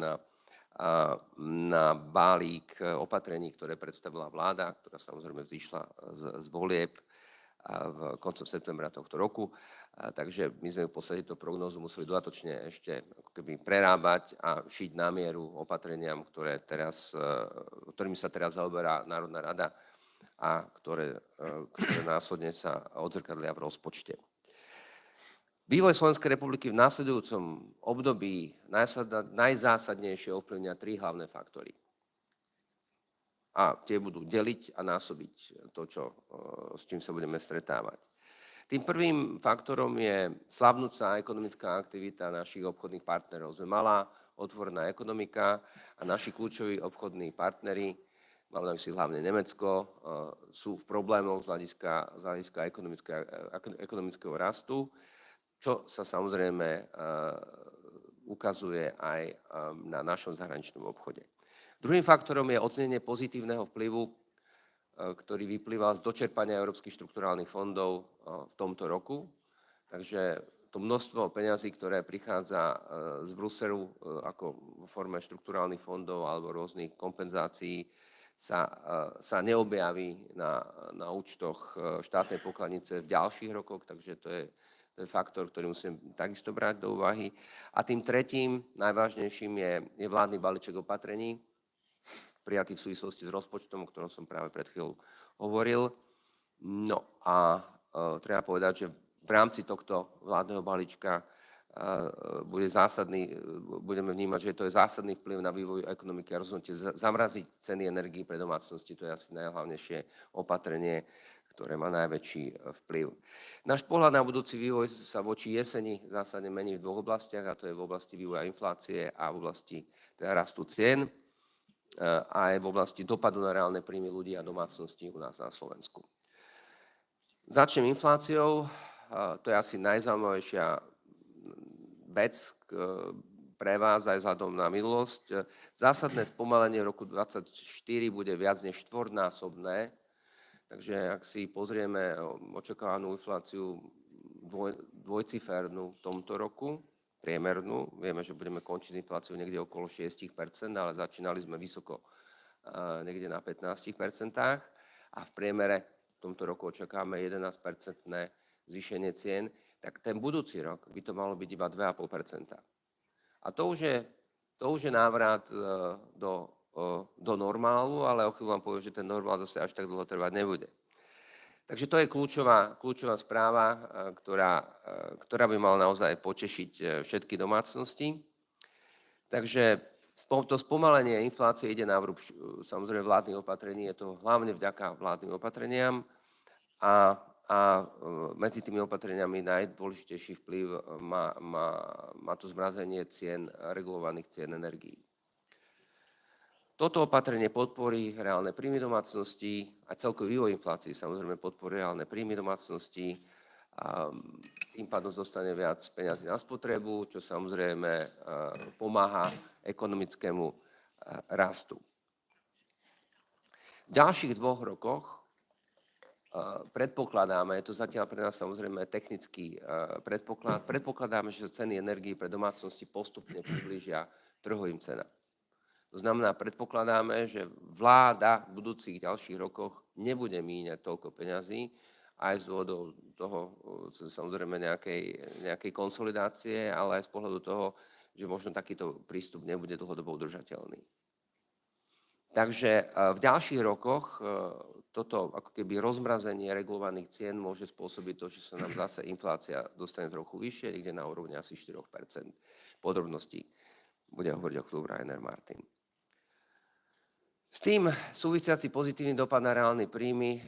ale na balík opatrení, ktoré predstavila vláda, ktorá samozrejme zišla z volieb v koncom septembra tohto roku. Takže my sme v podstate tú prognózu museli dodatočne ešte ako keby prerábať a šiť na mieru opatreniam, ktorými sa teraz zaoberá Národná rada a ktoré následne sa odzrkadlia v rozpočte. Vývoj Slovenskej republiky v následujúcom období najzásadnejšie ovplyvňa 3 hlavné faktory. A tie budú deliť a násobiť to, s čím sa budeme stretávať. Tým prvým faktorom je slabnúca ekonomická aktivita našich obchodných partnerov. Sme malá, otvorená ekonomika a naši kľúčoví obchodní partneri, mám na mysli hlavne Nemecko, sú v problémoch z hľadiska ekonomického rastu, čo sa samozrejme ukazuje aj na našom zahraničnom obchode. Druhým faktorom je ocenenie pozitívneho vplyvu, ktorý vyplýval z dočerpania európskych štrukturálnych fondov v tomto roku. Takže to množstvo peňazí, ktoré prichádza z Bruselu ako vo forme štrukturálnych fondov alebo rôznych kompenzácií, sa neobjaví na účtoch štátnej pokladnice v ďalších rokoch, takže to je faktor, ktorý musím takisto brať do úvahy. A tým tretím, najvážnejším je vládny balíček opatrení, prijatý v súvislosti s rozpočtom, o ktorom som práve pred chvíľou hovoril. No a treba povedať, že v rámci tohto vládneho balíčka budeme vnímať, že to je zásadný vplyv na vývoj ekonomiky a rozhodnutie zamraziť ceny energií pre domácnosti. To je asi najhlavnejšie opatrenie, ktoré má najväčší vplyv. Náš pohľad na budúci vývoj sa voči jeseni zásadne mení v 2 oblastiach, a to je v oblasti vývoja inflácie a v oblasti rastu cien, a aj v oblasti dopadu na reálne príjmy ľudí a domácností u nás na Slovensku. Začnem infláciou. To je asi najzaujímavejšia vec pre vás aj vzhľadom na minulosť. Zásadné spomalenie v roku 2024 bude viac než 4-násobné. Takže ak si pozrieme očakávanú infláciu dvojcifernú v tomto roku, priemernú, vieme, že budeme končiť infláciu niekde okolo 6%, ale začínali sme vysoko niekde na 15%. A v priemere v tomto roku očakávame 11% zvýšenie cien, tak ten budúci rok by to malo byť iba 2,5%. A to už je návrat do normálu, ale o chvíľu vám poviem, že ten normál zase až tak dlho trvať nebude. Takže to je kľúčová správa, ktorá by mala naozaj potešiť všetky domácnosti. Takže to spomalenie inflácie ide na vrúb samozrejme vládnych opatrení, je to hlavne vďaka vládnym opatreniam a medzi tými opatreniami najdôležitejší vplyv má to zmrazenie regulovaných cien energií. Toto opatrenie podporí reálne príjmy domácností a celkový vývoj inflácie samozrejme podporí reálne príjmy domácností a tým pádom zostane viac peňazí na spotrebu, čo samozrejme pomáha ekonomickému rastu. V ďalších 2 rokoch predpokladáme, je to zatiaľ pre nás samozrejme technický predpokladáme, že ceny energií pre domácnosti postupne priblížia trhovým cenám. To znamená, predpokladáme, že vláda v budúcich ďalších rokoch nebude míňať toľko peňazí, aj z dôvodov toho, samozrejme nejakej konsolidácie, ale aj z pohľadu toho, že možno takýto prístup nebude dlhodobo udržateľný. Takže v ďalších rokoch toto ako keby rozmrazenie regulovaných cien môže spôsobiť to, že sa nám zase inflácia dostane trochu vyššie, niekde na úrovni asi 4%. Podrobnosti bude hovoriť o chvíľu Rainer Martin. S tým súvisiaci pozitívny dopad na reálne príjmy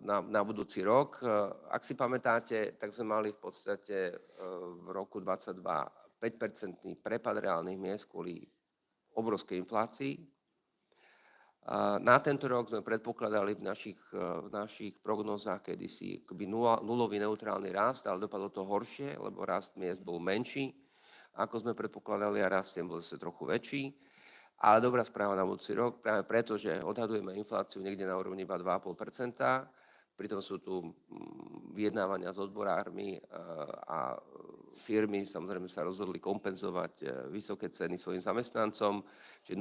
na budúci rok. Ak si pamätáte, tak sme mali v podstate v roku 2022 5% prepad reálnych miest kvôli obrovskej inflácii. Na tento rok sme predpokladali v našich prognózach kedysi nulový neutrálny rast, ale dopadlo to horšie, lebo rast miest bol menší, ako sme predpokladali, a rast cien bol zase trochu väčší. Ale dobrá správa na budúci rok, práve preto, že odhadujeme infláciu niekde na úrovni iba 2,5%, pritom sú tu vyjednávania s odborármi a firmy samozrejme sa rozhodli kompenzovať vysoké ceny svojim zamestnancom, čiže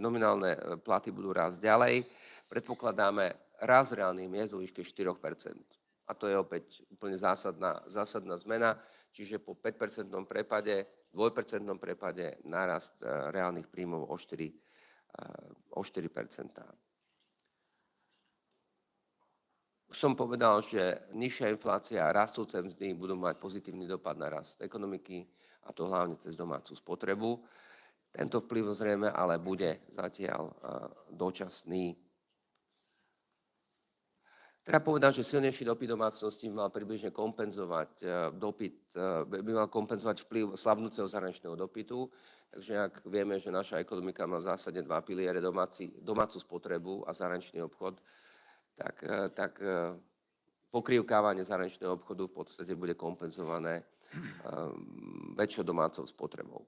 nominálne platy budú rásť ďalej. Predpokladáme rast reálnych miest vo výške 4%. A to je opäť úplne zásadná zmena, čiže po 5% prepade, 2% prepade nárast reálnych príjmov o 4%. Som povedal, že nižšia inflácia a rastúce mzdy budú mať pozitívny dopad na rast ekonomiky, a to hlavne cez domácu spotrebu. Tento vplyv zrejme ale bude zatiaľ dočasný. Treba povedať, že silnejší dopyt domácnosti by mal približne kompenzovať vplyv slabnúceho zahraničného dopytu. Takže ak vieme, že naša ekonomika má v zásade dva piliere, domácu spotrebu a zahraničný obchod, tak pokrývkávanie zahraničného obchodu v podstate bude kompenzované väčšou domácou spotrebou.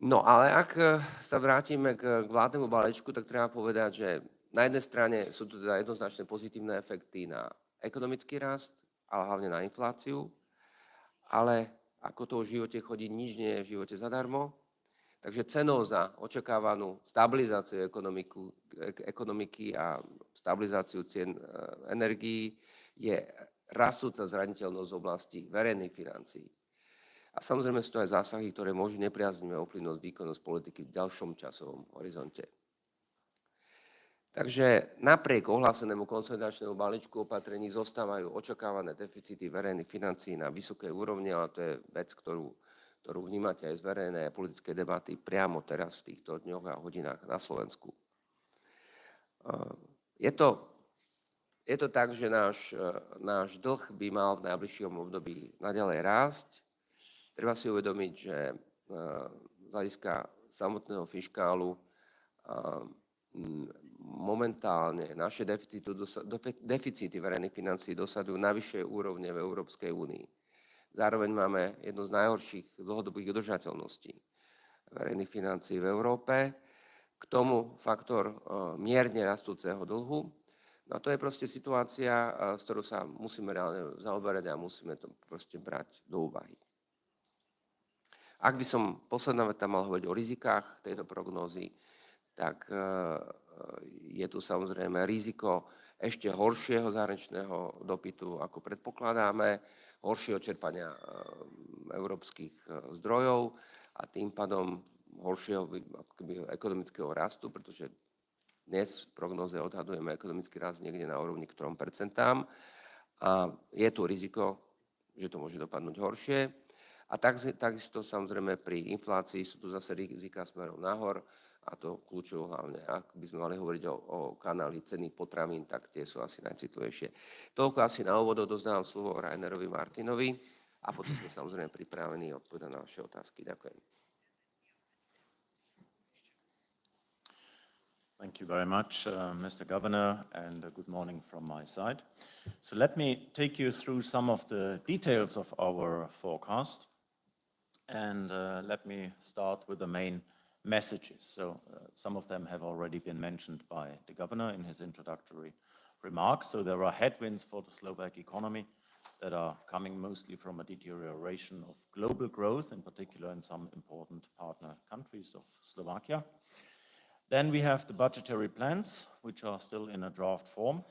No ale ak sa vrátime k vládnemu balíčku, tak treba povedať, že na jednej strane sú tu teda jednoznačné pozitívne efekty na ekonomický rast, ale hlavne na infláciu, ale ako to v živote chodí, nič nie je v živote zadarmo. Takže cenou za očakávanú stabilizáciu ekonomiky a stabilizáciu cien energií je rastúca zraniteľnosť v oblasti verejných financií. A samozrejme sú to aj zásahy, ktoré môžu nepriaznivo ovplyvniť výkonnosť politiky v ďalšom časovom horizonte. Takže napriek ohlásenému konsolidačnému balíčku opatrení zostávajú očakávané deficity verejných financií na vysokej úrovni, ale to je vec, ktorú vnímate aj z verejnej a politickej debaty priamo teraz v týchto dňoch a hodinách na Slovensku. Je to tak, že náš dlh by mal v najbližšom období naďalej rásť. Treba si uvedomiť, že z hľadiska samotného fiškálu momentálne naše deficity verejných financií dosahujú najvyššie úrovne v Európskej únii. Zároveň máme jednu z najhorších dlhodobých udržateľností verejných financií v Európe. K tomu faktor mierne rastúceho dlhu. No a to je proste situácia, s ktorou sa musíme reálne zaoberať a musíme to proste brať do úvahy. Ak by som posledná veta mal hovoriť o rizikách tejto prognózy, tak je tu samozrejme riziko ešte horšieho zahraničného dopytu, ako predpokladáme, horšieho čerpania európskych zdrojov a tým pádom horšieho ekonomického rastu, pretože dnes v prognóze odhadujeme ekonomický rast niekde na úrovni k 3%. A je tu riziko, že to môže dopadnúť horšie. A takisto samozrejme pri inflácii sú tu zase rizika smerom nahor, a to kľúčovo hlavne, ak by sme mali hovoriť o kanáli ceny potravín, tak tie sú asi najcitlivejšie. Toľko asi na úvod, dozdávam slovo Rainerovi Martinovi a potom sme samozrejme pripravení odpovedať na vaše otázky. Ďakujem. Thank you very much, Mr. Governor, and good morning from my side. So let me take you through some of the details of our forecast, and let me start with the main messages. So some of them have already been mentioned by the governor in his introductory remarks. So there are headwinds for the Slovak economy that are coming mostly from a deterioration of global growth, in particular in some important partner countries of Slovakia. Then we have the budgetary plans, which are still in a draft form,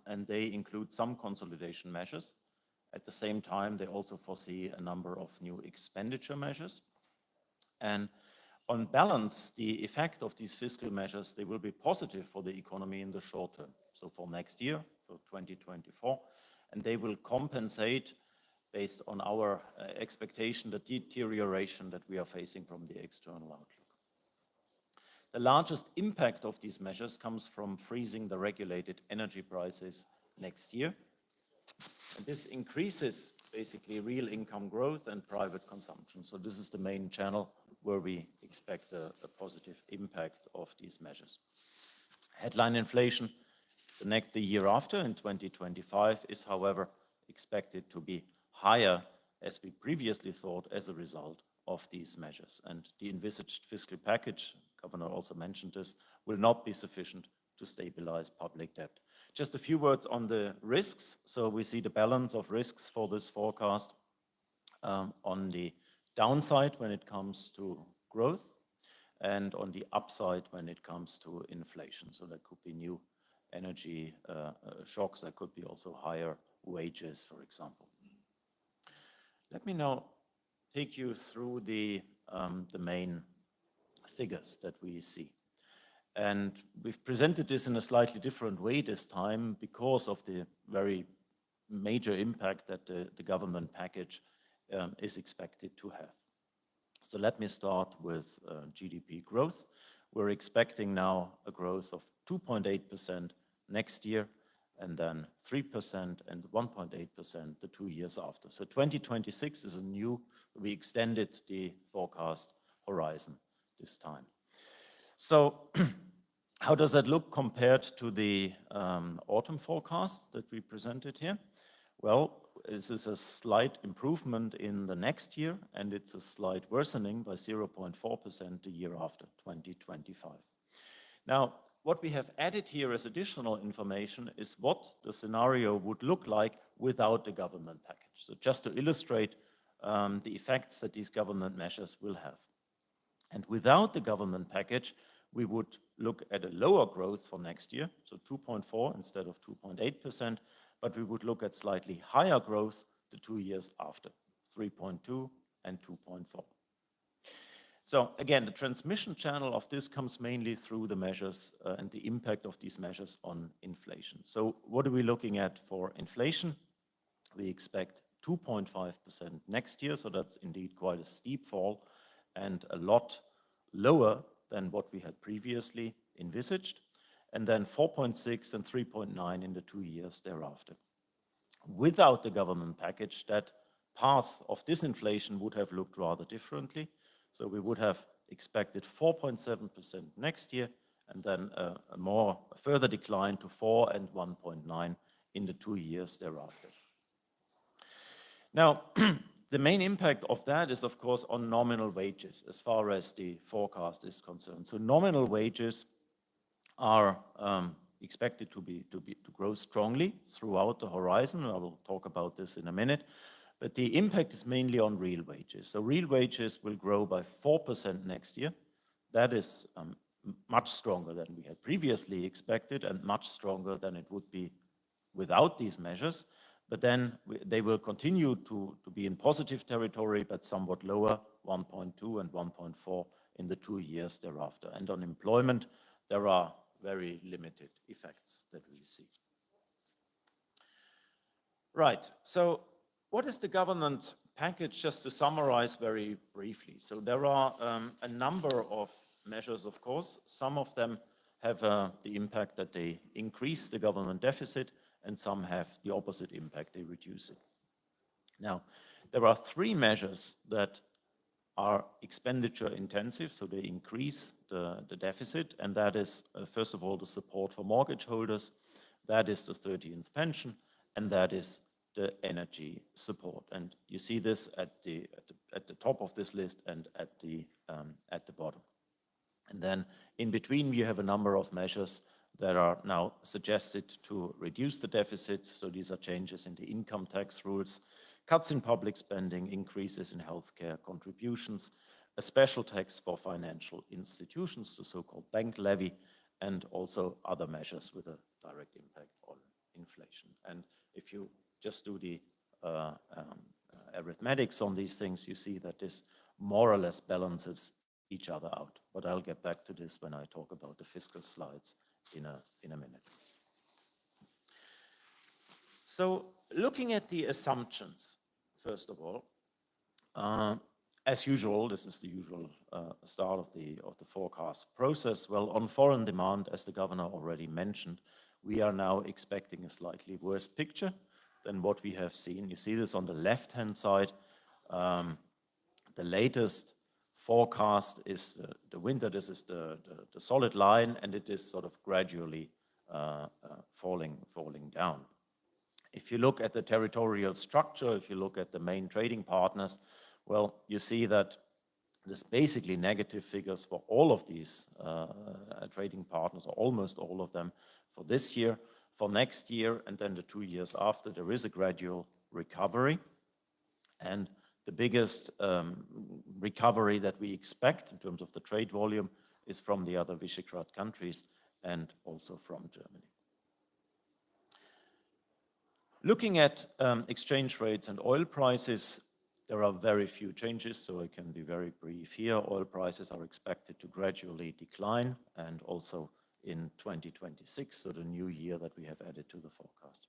and they include some consolidation measures. At the same time, they also foresee a number of new expenditure measures. And on balance, the effect of these fiscal measures, they will be positive for the economy in the short term, so for next year, for 2024, and they will compensate, based on our expectation, the deterioration that we are facing from the external outlook. The largest impact of these measures comes from freezing the regulated energy prices next year. And this increases basically real income growth and private consumption. So this is the main channel where we expect a positive impact of these measures. Headline inflation the year after, in 2025, is, however, expected to be higher, as we previously thought, as a result of these measures. And the envisaged fiscal package, Governor also mentioned this, will not be sufficient to stabilize public debt. just a few words on the risks. So we see the balance of risks for this forecast on the downside when it comes to growth and on the upside when it comes to inflation. So there could be new energy shocks, there could be also higher wages, for example. Let me now take you through the main figures that we see. And we've presented this in a slightly different way this time because of the very major impact that the government package is expected to have. So let me start with GDP growth. We're expecting now a growth of 2.8% next year, and then 3% and 1.8% the 2 years after. So 2026 is we extended the forecast horizon this time. So how does that look compared to the autumn forecast that we presented here? Well, this is a slight improvement in the next year, and it's a slight worsening by 0.4% the year after, 2025. Now, what we have added here as additional information is what the scenario would look like without the government package. So just to illustrate the effects that these government measures will have. And without the government package, we would look at a lower growth for next year, so 2.4 instead of 2.8%, but we would look at slightly higher growth the 2 years after, 3.2 and 2.4. So again, the transmission channel of this comes mainly through the measures and the impact of these measures on inflation. So what are we looking at for inflation? We expect 2.5% next year, so that's indeed quite a steep fall and a lot lower than what we had previously envisaged, and then 4.6 and 3.9 in the 2 years thereafter. Without the government package, that path of disinflation would have looked rather differently. So we would have expected 4.7% next year, and then a further decline to 4 and 1.9 in the 2 years thereafter. Now, the main impact of that is, of course, on nominal wages as far as the forecast is concerned. So nominal wages are expected to grow strongly throughout the horizon. I will talk about this in a minute. But the impact is mainly on real wages. So real wages will grow by 4% next year. That is much stronger than we had previously expected and much stronger than it would be without these measures. But then they will continue to be in positive territory, but somewhat lower, 1.2 and 1.4 in the 2 years thereafter. And on employment, there are very limited effects that we see. Right, so what is the government package? Just to summarize very briefly. So there are a number of measures, of course. Some of them have the impact that they increase the government deficit, and some have the opposite impact, they reduce it. Now, there are 3 measures that are expenditure intensive, so they increase the deficit, and that is, first of all, the support for mortgage holders, that is the 13th pension, and that is the energy support. And you see this at the top of this list and at the bottom. And then in between, we have a number of measures that are now suggested to reduce the deficit. So these are changes in the income tax rules, cuts in public spending, increases in healthcare contributions, a special tax for financial institutions, the so-called bank levy, and also other measures with a direct impact on inflation. And if you just do the arithmetics on these things, you see that this more or less balances each other out. But I'll get back to this when I talk about the fiscal slides in a minute. So looking at the assumptions, first of all, as usual, this is the usual start of the forecast process. Well, on foreign demand, as the governor already mentioned, we are now expecting a slightly worse picture than what we have seen. You see this on the left-hand side. The latest forecast is the winter. This is the solid line, and it is sort of gradually falling down. If you look at the territorial structure, if you look at the main trading partners, well, you see that there's basically negative figures for all of these trading partners, or almost all of them, for this year. for next year and then the 2 years after, there is a gradual recovery. And the biggest recovery that we expect in terms of the trade volume is from the other Visegrad countries and also from Germany. Looking at exchange rates and oil prices, there are very few changes, so I can be very brief here. Oil prices are expected to gradually decline and also in 2026, so the new year that we have added to the forecast.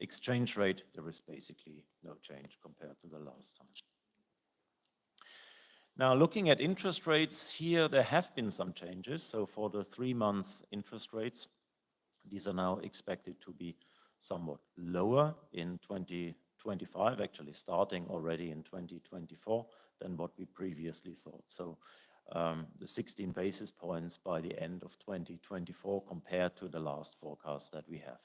Exchange rate, there is basically no change compared to the last time. Now, looking at interest rates here, there have been some changes. So for the 3-month interest rates, these are now expected to be somewhat lower in 2025, actually starting already in 2024 than what we previously thought. So the 16 basis points by the end of 2024 compared to the last forecast that we have.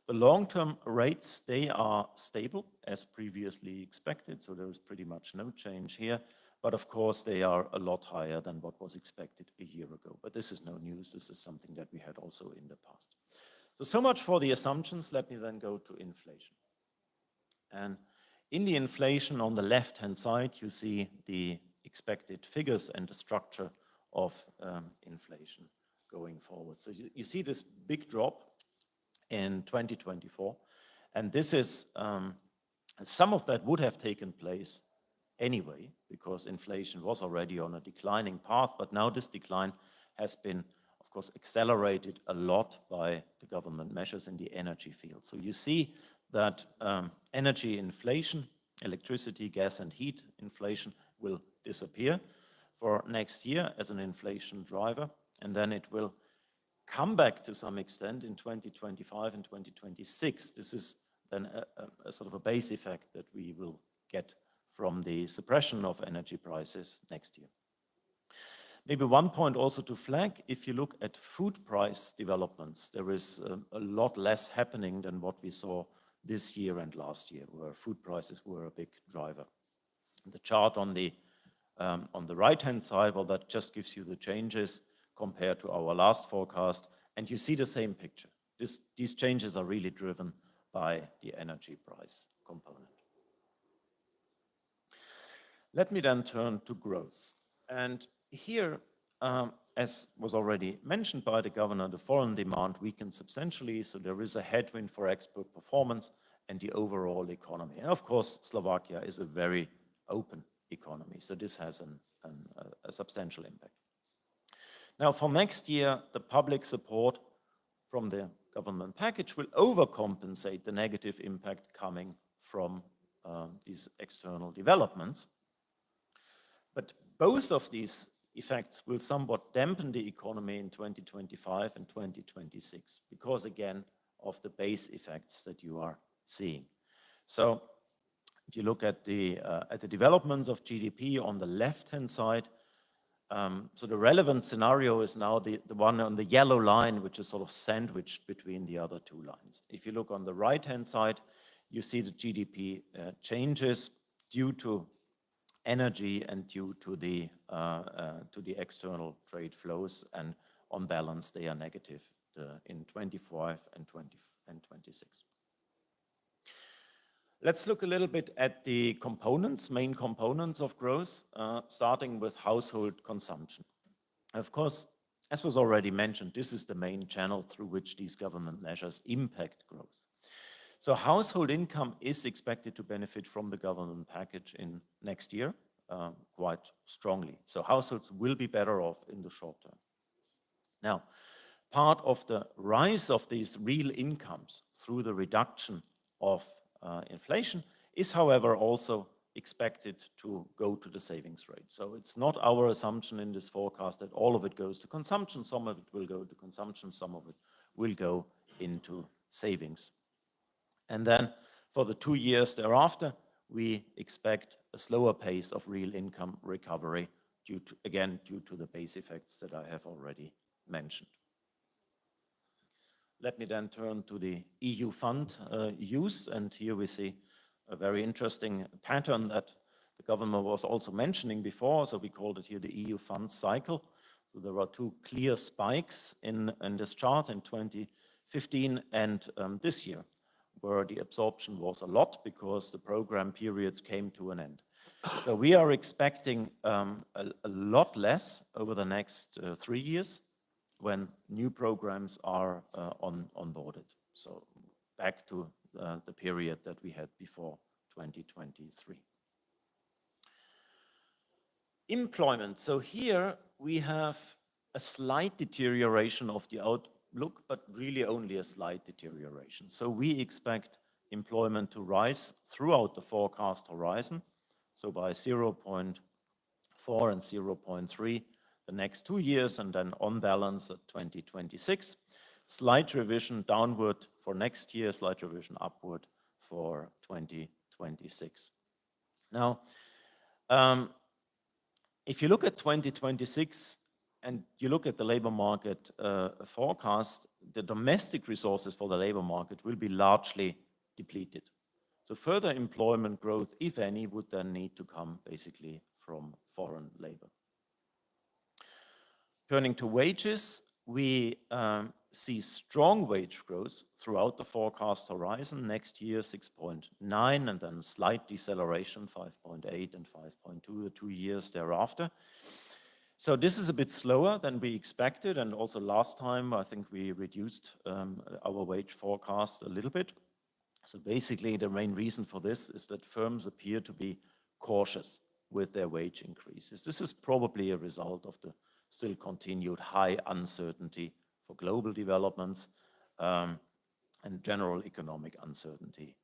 The long-term rates, they are stable as previously expected, so there is pretty much no change here. But of course, they are a lot higher than what was expected a year ago. But this is no news. This is something that we had also in the past. So much for the assumptions. Let me then go to inflation. And in the inflation on the left-hand side, you see the expected figures and the structure of inflation going forward. So you see this big drop in 2024. And this is, some of that would have taken place anyway, because inflation was already on a declining path, but now this decline has been, of course, accelerated a lot by the government measures in the energy field. So you see that energy inflation, electricity, gas and heat inflation will disappear for next year as an inflation driver, and then it will come back to some extent in 2025 and 2026. This is then a sort of a base effect that we will get from the suppression of energy prices next year. Maybe one point also to flag, if you look at food price developments, there is a lot less happening than what we saw this year and last year, where food prices were a big driver. The chart on the right-hand side, well, that just gives you the changes compared to our last forecast, and you see the same picture. These changes are really driven by the energy price component. Let me then turn to growth. And here, as was already mentioned by the governor, the foreign demand weakened substantially, so there is a headwind for export performance and the overall economy. And of course, Slovakia is a very open economy, so this has a substantial impact. Now, for next year, the public support from the government package will overcompensate the negative impact coming from these external developments. But both of these effects will somewhat dampen the economy in 2025 and 2026 because, again, of the base effects that you are seeing. So if you look at the developments of GDP on the left-hand side, so the relevant scenario is now the one on the yellow line, which is sort of sandwiched between the other two lines. If you look on the right-hand side, you see the GDP changes due to energy and due to the external trade flows, and on balance they are negative in 25 and 26. Let's look a little bit at the components, main components of growth, starting with household consumption. Of course, as was already mentioned, this is the main channel through which these government measures impact growth. So household income is expected to benefit from the government package in next year quite strongly. So households will be better off in the short term. Now, part of the rise of these real incomes through the reduction of inflation is, however, also expected to go to the savings rate. So it's not our assumption in this forecast that all of it goes to consumption. Some of it will go to consumption, some of it will go into savings. And then for the 2 years thereafter, we expect a slower pace of real income recovery due to the base effects that I have already mentioned. Let me then turn to the EU fund use, and here we see a very interesting pattern that the government was also mentioning before, so we called it here the EU fund cycle. So there are two clear spikes in this chart in 2015 15 and this year, where the absorption was a lot because the program periods came to an end. So we are expecting a lot less over the next 3 years when new programs are onboarded. So back to the period that we had before 2023. Employment. So here we have a slight deterioration of the outlook, but really only a slight deterioration. So we expect employment to rise throughout the forecast horizon, so by 0.4 and 0.3 the next 2 years, and then on balance at 2026. Slight revision downward for next year, slight revision upward for 2026. Now, if you look at 2026 and you look at the labor market forecast, the domestic resources for the labor market will be largely depleted. So further employment growth, if any, would then need to come basically from foreign labor. Turning to wages, we see strong wage growth throughout the forecast horizon. Next year, 6.9, and then slight deceleration, 5.8 and 5.2 the 2 years thereafter. So this is a bit slower than we expected, and also last time I think we reduced our wage forecast a little bit. So basically the main reason for this is that firms appear to be cautious with their wage increases. This is probably a result of the still continued high uncertainty for global developments and general economic uncertainty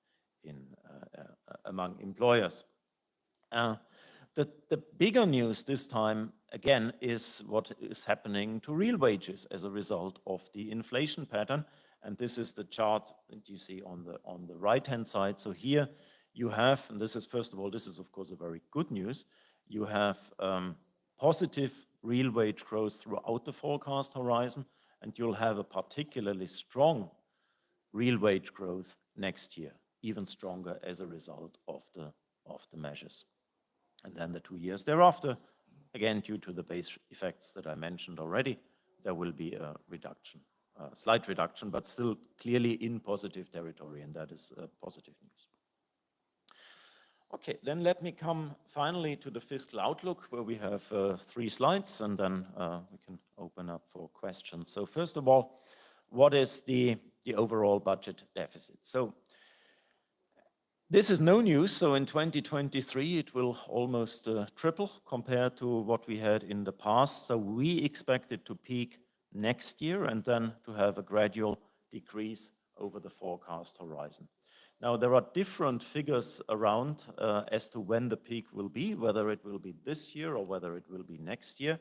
among employers. The bigger news this time, again, is what is happening to real wages as a result of the inflation pattern. And this is the chart that you see on the right-hand side. So here you have, and this is, first of all, this is of course a very good news, you have positive real wage growth throughout the forecast horizon, and you'll have a particularly strong real wage growth next year, even stronger as a result of the measures. And then the 2 years thereafter, again, due to the base effects that I mentioned already, there will be a reduction, a slight reduction, but still clearly in positive territory, and that is positive news. Okay, then let me come finally to the fiscal outlook, where we have 3 slides, and then we can open up for questions. So first of all, what is the overall budget deficit? So this is no news. So in 2023, it will almost triple compared to what we had in the past. So we expect it to peak next year and then to have a gradual decrease over the forecast horizon. Now, there are different figures around as to when the peak will be, whether it will be this year or whether it will be next year.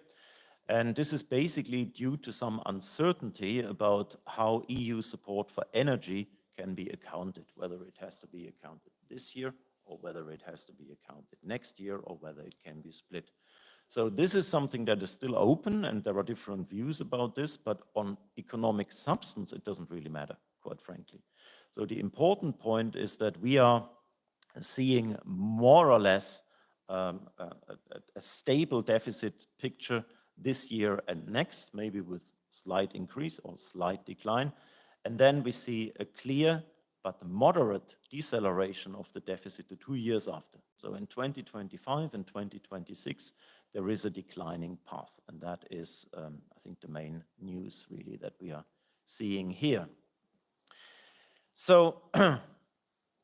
And this is basically due to some uncertainty about how EU support for energy can be accounted, whether it has to be accounted this year or whether it has to be accounted next year or whether it can be split. So this is something that is still open, and there are different views about this, but on economic substance, it doesn't really matter, quite frankly. So the important point is that we are seeing more or less a stable deficit picture this year and next, maybe with slight increase or slight decline. And then we see a clear but moderate deceleration of the deficit the 2 years after. So in 2025 and 2026, there is a declining path. And that is, I think, the main news really that we are seeing here. So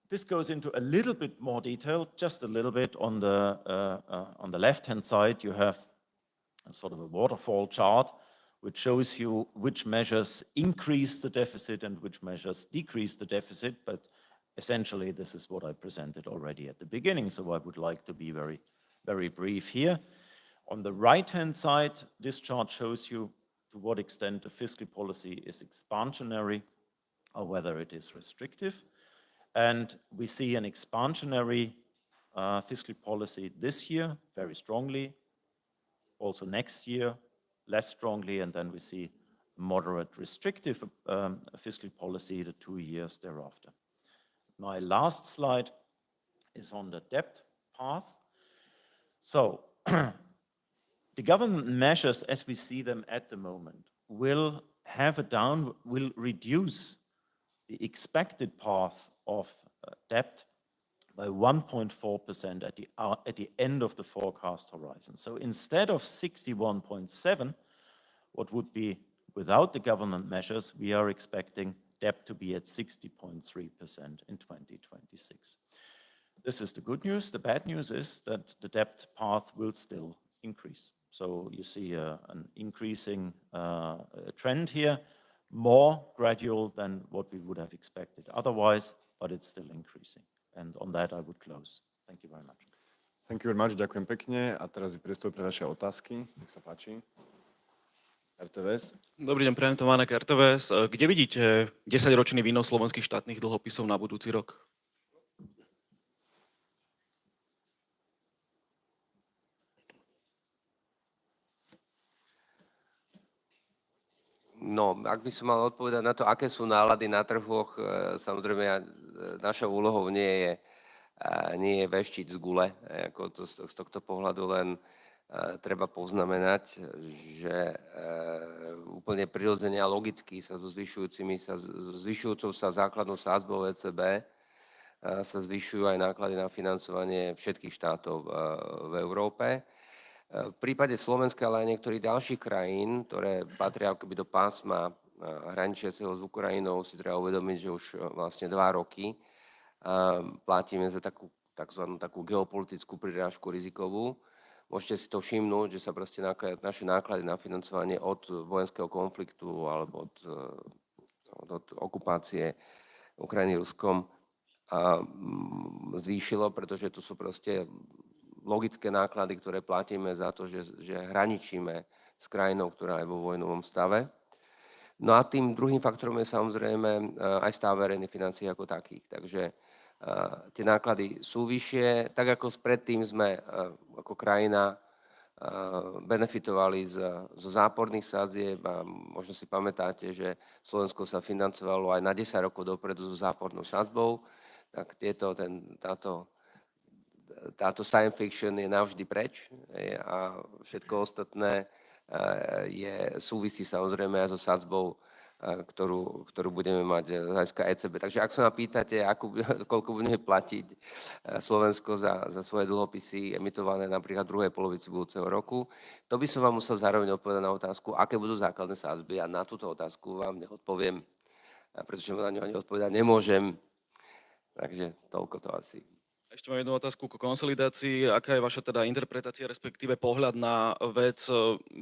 this goes into a little bit more detail, just a little bit. On the left-hand side, you have a sort of a waterfall chart, which shows you which measures increase the deficit and which measures decrease the deficit. But essentially, this is what I presented already at the beginning. So I would like to be very, very brief here. On the right-hand side, this chart shows you to what extent the fiscal policy is expansionary or whether it is restrictive. And we see an expansionary fiscal policy this year very strongly, also next year less strongly, and then we see moderate restrictive fiscal policy the 2 years thereafter. My last slide is on the debt path. So the government measures as we see them at the moment will will reduce the expected path of debt by 1.4% at the end of the forecast horizon. So instead of 61.7, what would be without the government measures, we are expecting debt to be at 60.3% in 2026. This is the good news. The bad news is that the debt path will still increase. So you see an increasing trend here, more gradual than what we would have expected otherwise, but it's still increasing. And on that I would close. Thank you very much. Thank you very much, ďakujem pekne. A teraz je priestor pre vaše otázky. Nech sa páči. RTVS. Dobrý deň, prajem Tománek RTVS. Kde vidíte 10-ročný výnos slovenských štátnych dlhopisov na budúci rok? No, ak by som mal odpovedať na to, aké sú nálady na trhoch, samozrejme našou úlohou nie je veštiť z gule. Z tohto pohľadu len treba poznamenať, že úplne prirodzene a logicky sa zvyšujúcou sa základnou sádzbou ECB sa zvyšujú aj náklady na financovanie všetkých štátov v Európe. V prípade Slovenska, ale aj niektorých ďalších krajín, ktoré patria akoby do pásma hraničiaceho s Ukrajinou, si treba uvedomiť, že už vlastne 2 roky platíme za takú geopolitickú prirážku rizikovú. Môžete si to všimnúť, že sa proste naše náklady na financovanie od vojenského konfliktu alebo od okupácie Ukrajiny Ruskom zvýšilo, pretože to sú proste logické náklady, ktoré platíme za to, že hraničíme s krajinou, ktorá je vo vojnovom stave. No a tým druhým faktorom je samozrejme aj stav verejných financií ako takých. Takže tie náklady sú vyššie. Tak ako predtým sme ako krajina benefitovali zo záporných sadzieb a možno si pamätáte, že Slovensko sa financovalo aj na 10 rokov dopredu so zápornou sadzbou, tak táto science fiction je navždy preč a všetko ostatné súvisí samozrejme aj so sadzbou, ktorú budeme mať z hľadiska ECB. Takže ak sa ma pýtate, koľko budeme platiť Slovensko za svoje dlhopisy emitované napríklad v druhej polovici budúceho roku, to by som vám musel zároveň odpovedať na otázku, aké budú základné sadzby, a na túto otázku vám neodpoviem, pretože na ňu ani odpovedať nemôžem. Takže toľko to asi. Ešte mám jednu otázku k konsolidácii. Aká je vaša teda interpretácia, respektíve pohľad na vec?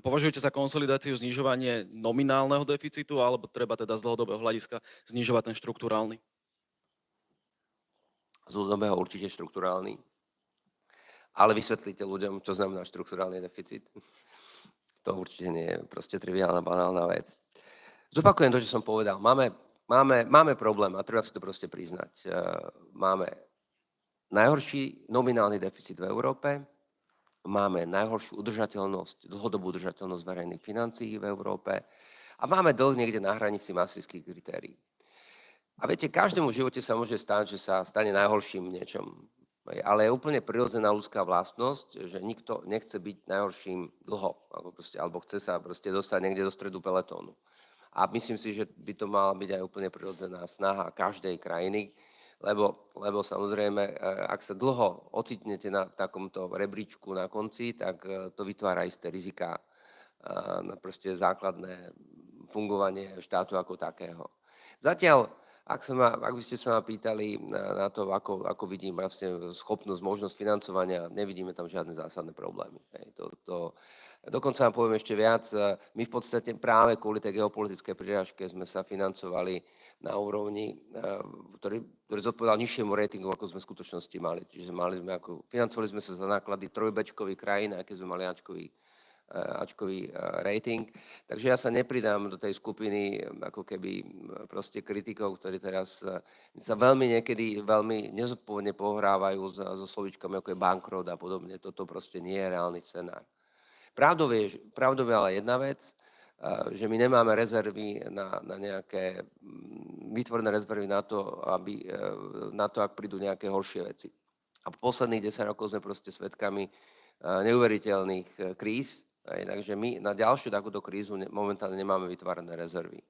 Považujete za konsolidáciu znižovanie nominálneho deficitu, alebo treba teda z dlhodobého hľadiska znižovať ten štrukturálny? Z dlhodobého určite štrukturálny. Ale vysvetlíte ľuďom, čo znamená štrukturálny deficit. To určite nie je proste triviálna, banálna vec. Zopakujem to, čo som povedal. Máme problém a treba si to proste priznať. Máme najhorší nominálny deficit v Európe, máme najhoršiu dlhodobú udržateľnosť verejných financií v Európe a máme dlh niekde na hranici maastrichtských kritérií. A viete, každému v živote sa môže stať, že sa stane najhorším v niečom. Ale je úplne prirodzená ľudská vlastnosť, že nikto nechce byť najhorším dlho, alebo chce sa proste dostať niekde do stredu peletónu. A myslím si, že by to mala byť aj úplne prirodzená snaha každej krajiny, lebo samozrejme, ak sa dlho ocitnete na takomto rebríčku na konci, tak to vytvára isté riziká na proste základné fungovanie štátu ako takého. Zatiaľ, ak by ste sa ma pýtali na to, ako vidím vlastne schopnosť, možnosť financovania, nevidíme tam žiadne zásadné problémy. Dokonca vám poviem ešte viac, my v podstate práve kvôli tej geopolitickej prirážke sme sa financovali na úrovni, ktorý zodpovedal nižšiemu ratingu, ako sme v skutočnosti mali. Čiže financovali sme sa za náklady trojbečkových krajín, aké sme mali ačkový rating. Takže ja sa nepridám do tej skupiny ako keby proste kritikov, ktorí teraz sa niekedy veľmi nezodpovedne pohrávajú so slovíčkami, ako je bankrot a podobne. Toto proste nie je reálny scenár. Pravdou je ale jedna vec, že my nemáme rezervy na nejaké vytvorené rezervy na to, ak prídu nejaké horšie veci. A po posledných 10 rokov sme proste svedkami neuveriteľných kríz Takže my na ďalšiu takúto krízu momentálne nemáme vytvárané rezervy.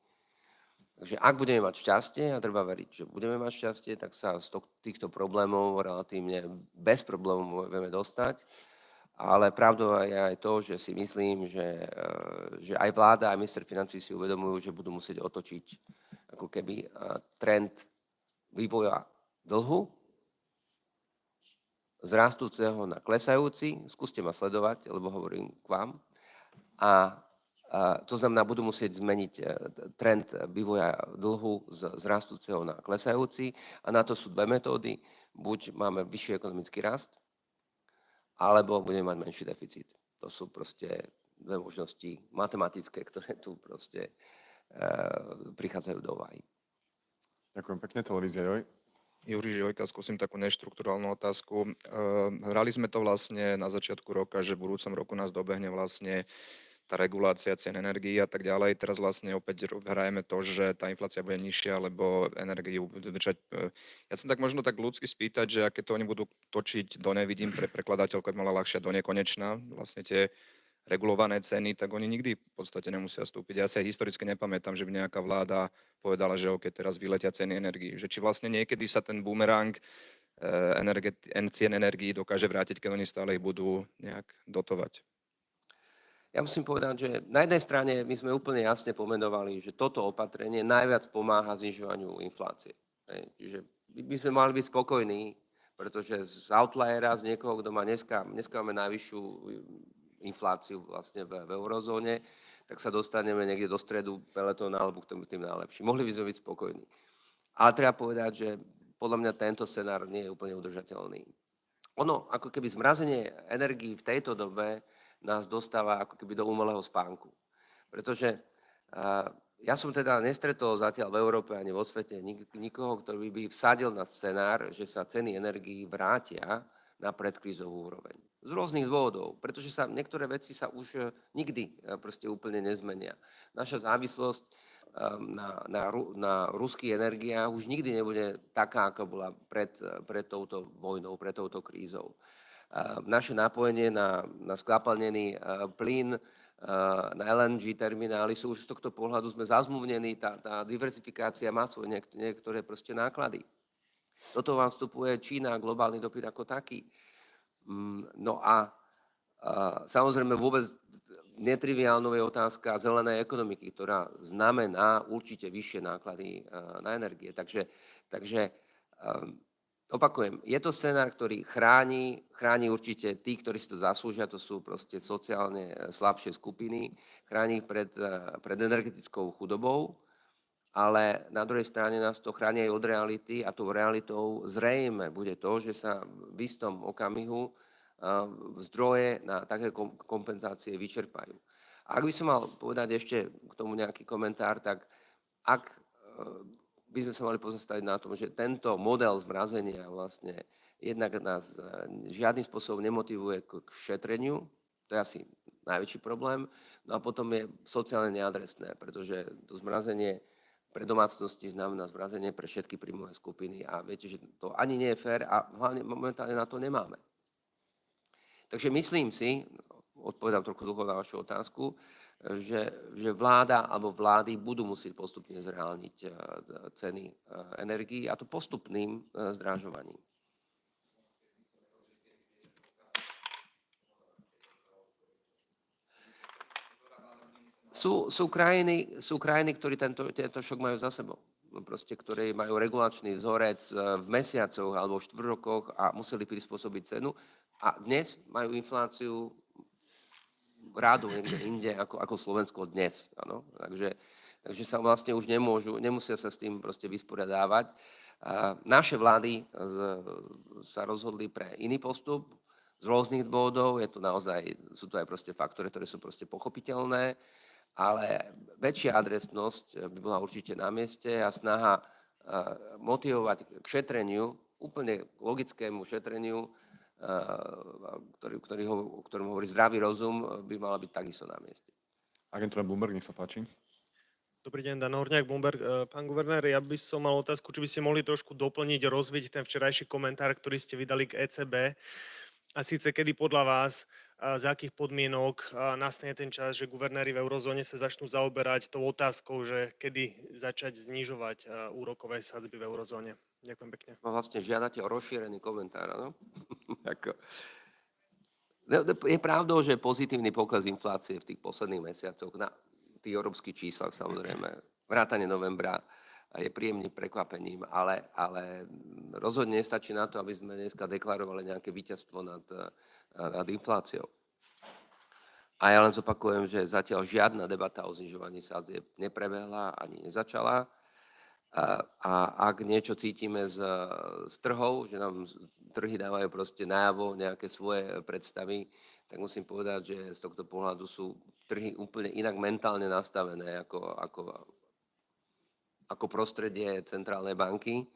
Takže ak budeme mať šťastie, a treba veriť, že budeme mať šťastie, tak sa z týchto problémov relatívne bez problémov vieme dostať. Ale pravdou je aj to, že si myslím, že aj vláda, aj minister financií si uvedomujú, že budú musieť otočiť ako keby trend vývoja dlhu z rastúceho na klesajúci. Skúste ma sledovať, lebo hovorím k vám. A to znamená, budú musieť zmeniť trend vývoja dlhu z rastúceho na klesajúci. A na to sú dve metódy. Buď máme vyšší ekonomický rast, alebo budeme mať menší deficit. To sú proste dve možnosti matematické, ktoré tu proste prichádzajú do úvahy. Ďakujem pekne, televízia Joj. Juri Žojka, skúsim takú neštrukturálnu otázku. Hrali sme to vlastne na začiatku roka, že v budúcom roku nás dobehne vlastne tá regulácia cien energií a tak ďalej. Teraz vlastne opäť hrajeme to, že tá inflácia bude nižšia, lebo energiu budú držať. Ja som tak možno tak ľudsky spýtať, že aké to oni budú točiť do nevidím pre prekladateľku, mala ľahšia do nekonečna. Vlastne tie regulované ceny, tak oni nikdy v podstate nemusia stúpiť. Ja si aj historicky nepamätám, že by nejaká vláda povedala, že OK, teraz vyletia ceny energií. Že či vlastne niekedy sa ten boomerang cien energií dokáže vrátiť, keď oni stále ich budú nejak dotovať. Ja musím povedať, že na jednej strane my sme úplne jasne pomenovali, že toto opatrenie najviac pomáha znižovaniu inflácie. Čiže by sme mali byť spokojní, pretože z outliera, z niekoho, kto má dneska máme najvyššiu infláciu vlastne v eurozóne, tak sa dostaneme niekde do stredu peletóna alebo k tým najlepším. Mohli by sme byť spokojní. Ale treba povedať, že podľa mňa tento scenár nie je úplne udržateľný. Ono, ako keby zmrazenie energií v tejto dobe nás dostáva ako keby do umelého spánku. Pretože ja som teda nestretol zatiaľ v Európe ani vo svete nikoho, ktorý by vsadil na scenár, že sa ceny energií vrátia na predkrízovú úroveň. Z rôznych dôvodov, pretože sa niektoré veci sa už nikdy proste úplne nezmenia. Naša závislosť na ruských energiách už nikdy nebude taká, ako bola pred touto vojnou, pred touto krízou. Naše napojenie na skvapalnený plyn, na LNG terminály sú už z tohto pohľadu sme zazmluvnení, tá diversifikácia má svoje niektoré proste náklady. Do toho vám vstupuje Čína, globálny dopyt ako taký. No a samozrejme vôbec netriviálnou je otázka zelenej ekonomiky, ktorá znamená určite vyššie náklady na energie. Takže opakujem, je to scenár, ktorý chráni určite tí, ktorí si to zaslúžia, to sú proste sociálne slabšie skupiny, chráni ich pred energetickou chudobou, ale na druhej strane nás to chráni aj od reality a tou realitou zrejme bude to, že sa v istom okamihu zdroje na také kompenzácie vyčerpajú. A ak by som mal povedať ešte k tomu nejaký komentár, tak ak by sme sa mali pozastaviť na tom, že tento model zmrazenia vlastne jednak nás žiadnym spôsobom nemotivuje k šetreniu, to je asi najväčší problém, no a potom je sociálne neadresné, pretože to zmrazenie pre domácnosti znamená zmrazenie pre všetky príjmové skupiny a viete, že to ani nie je fér a hlavne momentálne na to nemáme. Takže myslím si, odpovedám trochu dlho na vašu otázku, že vláda alebo vlády budú musieť postupne zreálniť ceny energií a to postupným zdražovaním. Sú krajiny, ktoré tento šok majú za sebou. Proste, ktoré majú regulačný vzorec v mesiacoch alebo v štvrťrokoch a museli prispôsobiť cenu. A dnes majú infláciu rádu niekde inde ako Slovensko dnes. Ano? Takže sa vlastne už nemusia sa s tým proste vysporiadávať. Naše vlády sa rozhodli pre iný postup z rôznych dôvodov. Sú to aj proste faktory, ktoré sú proste pochopiteľné, ale väčšia adresnosť by bola určite na mieste a snaha motivovať k šetreniu, úplne logickému šetreniu, o ktorom hovorí zdravý rozum, by mala byť takisto na mieste. Agentúra Bloomberg, nech sa páči. Dobrý deň, Dan Horňák, Bloomberg. Pán guvernér, ja by som mal otázku, či by ste mohli trošku doplniť, rozviť ten včerajší komentár, ktorý ste vydali k ECB. A síce, kedy podľa vás za akých podmienok nastane ten čas, že guvernéri v eurozóne sa začnú zaoberať tou otázkou, že kedy začať znižovať úrokové sadzby v eurozóne. Ďakujem pekne. No vlastne žiadate o rozšírený komentár, áno? Je pravdou, že pozitívny pokles inflácie v tých posledných mesiacoch na tých európskych číslach, samozrejme, vrátane novembra, je príjemným prekvapením, ale rozhodne nestačí na to, aby sme dneska deklarovali nejaké víťazstvo nad infláciou. A ja len zopakujem, že zatiaľ žiadna debata o znižovaní sadzieb neprebehla ani nezačala. A ak niečo cítime z trhov, že nám trhy dávajú proste najavo nejaké svoje predstavy, tak musím povedať, že z tohto pohľadu sú trhy úplne inak mentálne nastavené ako prostredie centrálnej banky.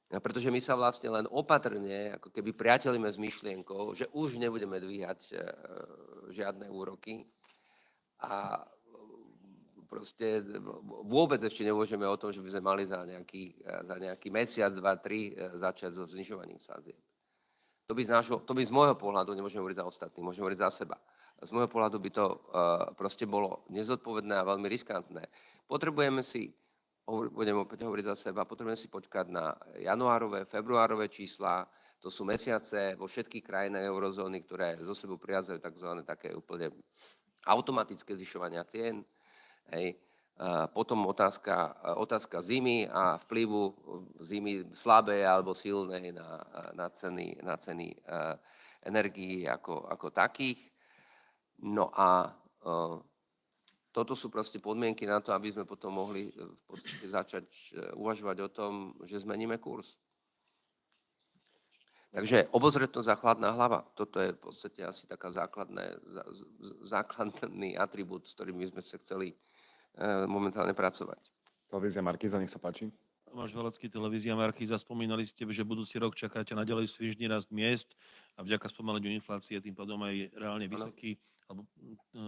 Pretože my sa vlastne len opatrne, ako keby priateľíme s myšlienkou, že už nebudeme dvíhať žiadne úroky a proste vôbec ešte nemôžeme o tom, že by sme mali za nejaký mesiac, 2, 3 začať so znižovaním sadzieb. To by z môjho pohľadu, nemôžeme hovoriť za ostatných, môžeme hovoriť za seba. Z môjho pohľadu by to proste bolo nezodpovedné a veľmi riskantné. Budem opäť hovoriť za seba, potrebujeme si počkať na januárové, februárové čísla. To sú mesiace vo všetkých krajinách eurozóny, ktoré zo sebou priazajú tzv. Také úplne automatické zvyšovania cien. Hej. Potom otázka zimy a vplyvu zimy slabej alebo silnej na ceny energií ako takých. No a toto sú proste podmienky na to, aby sme potom mohli v podstate začať uvažovať o tom, že zmeníme kurz. Takže obozretnosť a chladná hlava. Toto je v podstate asi taká základný atribút, s ktorým sme sa chceli momentálne pracovať. Televízia Markíza, nech sa páči. Tomáš Valacký, televízia Markíza. Spomínali ste, že budúci rok čakáte naďalej svižný rast miest a vďaka spomaleniu inflácie tým pádom aj reálne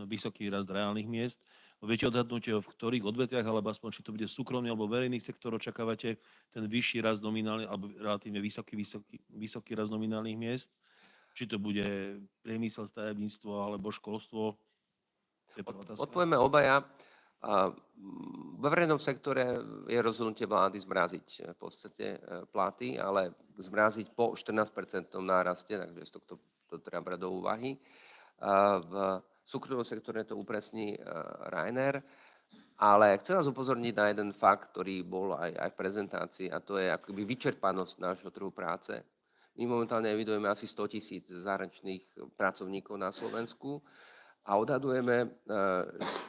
vysoký rast reálnych miest. Viete odhadnúť, v ktorých odvetviach, alebo aspoň či to bude súkromný alebo verejný sektor, očakávate ten vyšší rast nominálny alebo relatívne vysoký rast nominálnych miest? Či to bude priemysel, stavebníctvo alebo školstvo? Odpovieme obaja. V verejnom sektore je rozhodnutie vlády zmraziť v podstate platy, ale zmraziť po 14% náraste, takže z tohto to treba brať do úvahy. V súkromnom sektore to upresní Rainer, ale chcem nás upozorniť na jeden fakt, ktorý bol aj v prezentácii, a to je akoby vyčerpanosť nášho trhu práce. My momentálne evidujeme asi 100 000 zahraničných pracovníkov na Slovensku, a odhadujeme,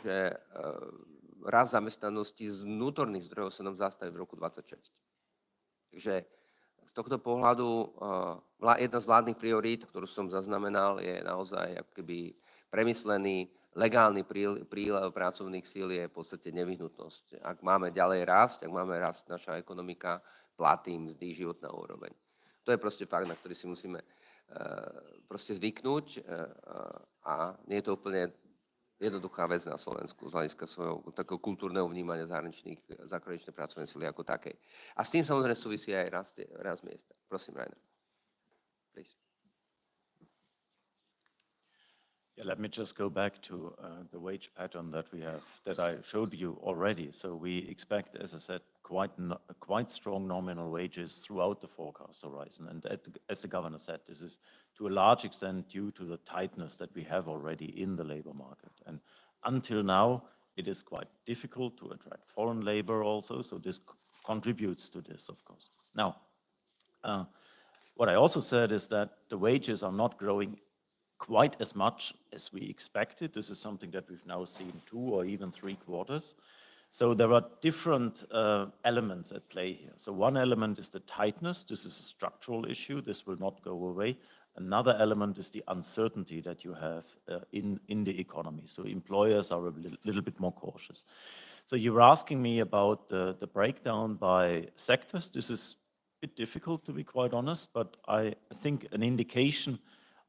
že rast zamestnanosti z vnútorných zdrojov sa nám zastaví v roku 2026. Takže z tohto pohľadu jedna z vládnych priorít, ktorú som zaznamenal, je naozaj akoby premyslený, legálny prílev pracovných síl je v podstate nevyhnutnosť. Ak máme ďalej rásť, ak máme rásť naša ekonomika, platy, mzdy, životná úroveň. To je proste fakt, na ktorý si musíme proste zvyknúť a nie je to úplne jednoduchá vec na Slovensku z hľadiska svojho takého kultúrneho vnímania zahraničnej pracovnej sily ako takej. A s tým samozrejme súvisí aj rast miesta. Prosím, Rainer. Please. Yeah, let me just go back to the wage pattern that I showed you already. So we expect, as I said, quite strong nominal wages throughout the forecast horizon. And as the governor said, this is to a large extent due to the tightness that we have already in the labor market. And until now, it is quite difficult to attract foreign labor also. So this contributes to this, of course. Now, what I also said is that the wages are not growing quite as much as we expected. This is something that we've now seen 2 or even 3 quarters. So there are different elements at play here. So one element is the tightness. This is a structural issue. This will not go away. Another element is the uncertainty that you have in the economy. So employers are a little bit more cautious. So you're asking me about the breakdown by sectors. This is a bit difficult, to be quite honest, but I think an indication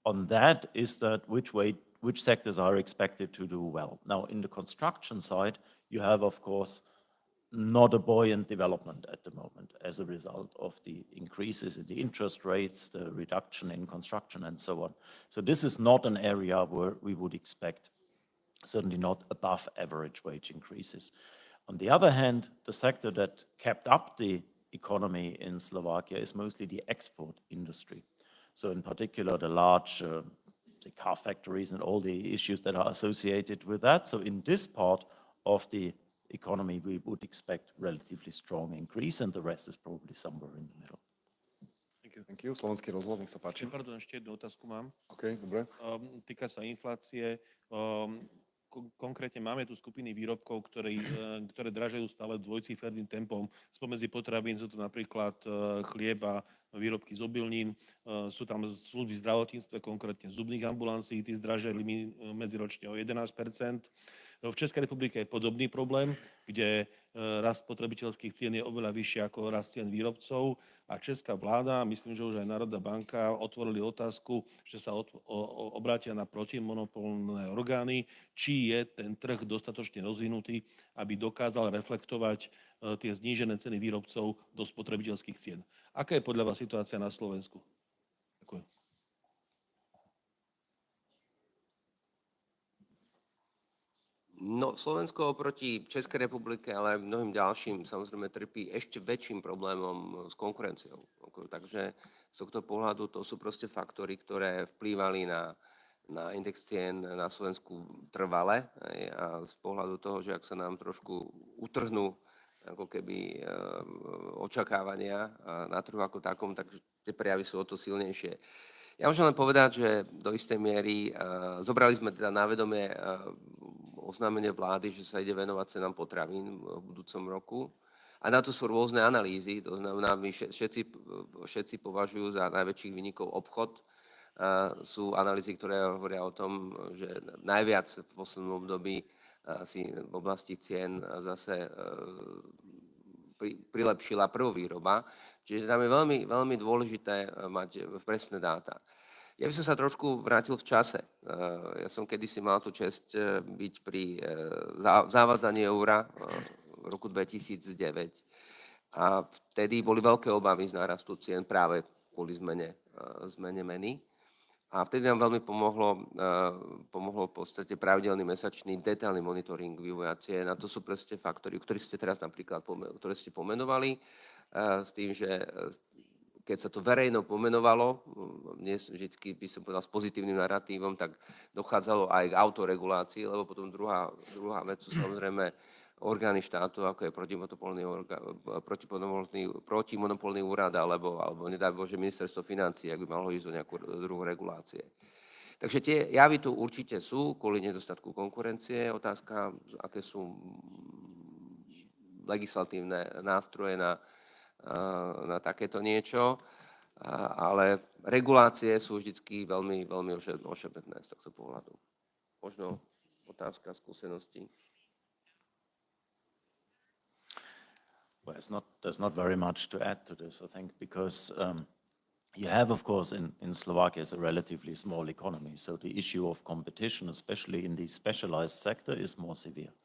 on that is that which sectors are expected to do well. Now, in the construction side, you have, of course, not a buoyant development at the moment as a result of the increases in the interest rates, the reduction in construction, and so on. So this is not an area where we would expect, certainly not above average wage increases. On the other hand, the sector that kept up the economy in Slovakia is mostly the export industry. So in particular, the large the car factories and all the issues that are associated with that. So in this part of the economy, we would expect relatively strong increase, and the rest is probably somewhere in the middle. Thank you. Slovenský rozhlas, nech sa páči. Pardon, ešte jednu otázku mám. OK, dobre. Týka sa inflácie. Konkrétne máme tu skupiny výrobkov, ktoré dražajú stále dvojciferným tempom. Spomedzi potravín sú to napríklad chlieb a výrobky z obilnín. Sú tam služby v zdravotníctve, konkrétne zubných ambulancií, tí zdražili medziročne o 11%. V Českej republike je podobný problém, kde rast spotrebiteľských cien je oveľa vyšší ako rast cien výrobcov a česká vláda, myslím, že už aj Národná banka otvorili otázku, že sa obrátia na protimonopolné orgány, či je ten trh dostatočne rozvinutý, aby dokázal reflektovať tie znížené ceny výrobcov do spotrebiteľských cien. Aká je podľa vás situácia na Slovensku? Ďakujem. No, Slovensko oproti Českej republike, ale aj mnohým ďalším samozrejme trpí ešte väčším problémom s konkurenciou. Takže z tohto pohľadu to sú proste faktory, ktoré vplývali na index cien na Slovensku trvale. A z pohľadu toho, že ak sa nám trošku utrhnú ako keby očakávania na trhu ako takom, tak tie prejavy sú o to silnejšie. Ja môžem len povedať, že do istej miery zobrali sme teda na vedomie oznámenie vlády, že sa ide venovať cenám potravín v budúcom roku. A na to sú rôzne analýzy, to znamená, my všetci považujú za najväčších výnikov obchod. Sú analýzy, ktoré hovoria o tom, že najviac v poslednom období si v oblasti cien zase prilepšila prvovýroba. Čiže tam je veľmi, veľmi dôležité mať presné dáta. Ja by som sa trošku vrátil v čase. Ja som kedysi mal tú česť byť pri zavádzaní eura v roku 2009. A vtedy boli veľké obavy z nárastu cien práve kvôli zmene meny. A vtedy nám veľmi pomohlo v podstate pravidelný mesačný detailný monitoring vývoja cien. A to sú presne faktory, ktoré ste teraz napríklad ktoré ste pomenovali, s tým, že keď sa to verejno pomenovalo, dnes vždy by som povedal s pozitívnym naratívom, tak dochádzalo aj k autoregulácii, lebo potom druhá vec sú samozrejme orgány štátu, ako je protimonopolný úrad, alebo nedaj Bože ministerstvo financií, ak by malo ísť o nejakú druhú regulácie. Takže tie javy tu určite sú, kvôli nedostatku konkurencie. Otázka, aké sú legislatívne nástroje na takéto niečo, ale regulácie sú vždycky veľmi, veľmi ošemetné z tohto pohľadu. Možno otázka, skúsenosti. Well, there's not very much to add to this, I think, because you have, of course, in Slovakia, it's a relatively small economy, so the issue of competition, especially in the specialized sector, is more severe.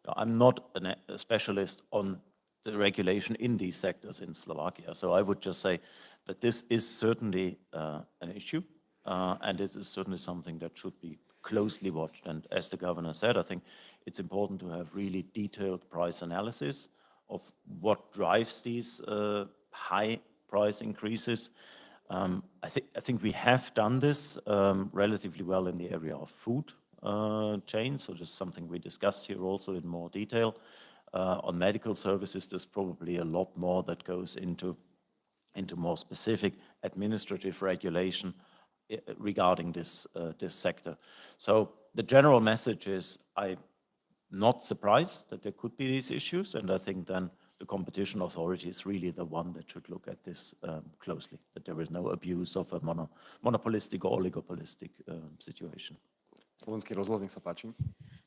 Now, I'm not a specialist on the regulation in these sectors in Slovakia. So I would just say that this is certainly an issue, and it is certainly something that should be closely watched. And as the governor said, I think it's important to have really detailed price analysis of what drives these high price increases. I think we have done this relatively well in the area of food chain, so just something we discussed here also in more detail. On medical services, there's probably a lot more that goes into more specific administrative regulation regarding this sector. So the general message is I'm not surprised that there could be these issues, and I think then the competition authority is really the one that should look at this closely, that there is no abuse of a monopolistic or oligopolistic situation. Slovenský rozhlas, nech sa páči.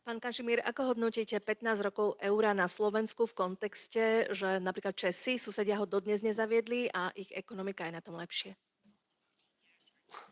Pán Kažimír, ako hodnotíte 15 rokov eura na Slovensku v kontexte, že napríklad Česi, susedia ho dodnes nezaviedli a ich ekonomika je na tom lepšie?